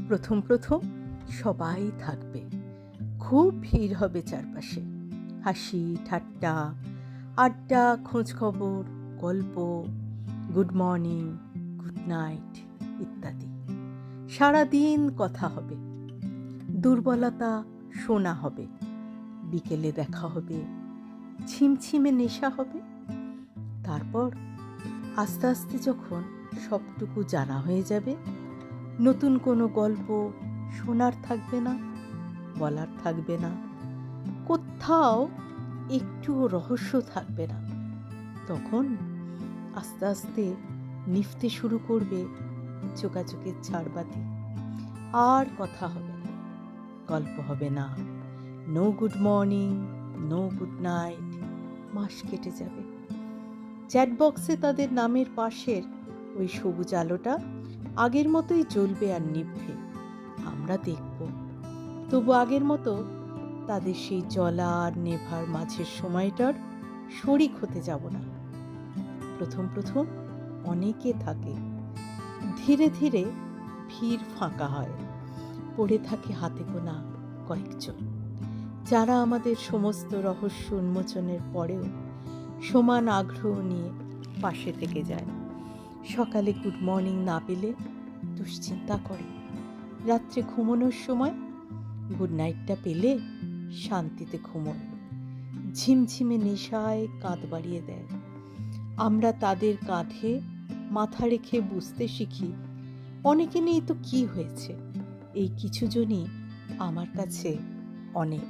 প্রথম প্রথম সবাই থাকবে, খুব ভিড় হবে চারপাশে, হাসি ঠাট্টা, আড্ডা, খোঁজ খবর, গল্প, গুড মর্নিং, গুড নাইট ইত্যাদি। সারাদিন কথা হবে, দুর্বলতা শোনা হবে, বিকেলে দেখা হবে, ছিমছিমে নেশা হবে। তারপর আস্তে আস্তে যখন সবটুকু জানা হয়ে যাবে, নতুন কোনো গল্প শোনার থাকবে না, বলার থাকবে না, কোথাও একটুও রহস্য থাকবে না। তখন আস্তে আস্তে নিভতে শুরু করবে চোখাচোখের ঝাড়বাতি। আর কথা হবে না, গল্প হবে না, no good morning, no good night. মাস কেটে যাবে। চ্যাট বক্সে তাদের নামের পাশের ওই সবুজ আলোটা আগের মতোই জ্বলবে আর নিভবে। আমরা দেখব, তবু আগের মতো তাদের সেই জ্বলা আর নেভার মাঝের সময়টার শরিক হতে যাব না। প্রথম প্রথম অনেকে থাকে, ধীরে ধীরে ভিড় ফাঁকা হয়, পড়ে থাকে হাতে গোনা কয়েকজন, যারা আমাদের সমস্ত রহস্য উন্মোচনের পরেও সমান আগ্রহ নিয়ে পাশে থেকে যায়। সকালে গুড মর্নিং না পেলে দুশ্চিন্তা করে, রাত্রে ঘুমানোর সময় গুড নাইটটা পেলে শান্তিতে ঘুমোয়, ঝিমঝিমে নেশায় কাঁধ বাড়িয়ে দেয়। আমরা তাদের কাঁধে মাথা রেখে বুঝতে শিখি, অনেকে নেই তো কি হয়েছে, এই কিছুজনই আমার কাছে অনেক।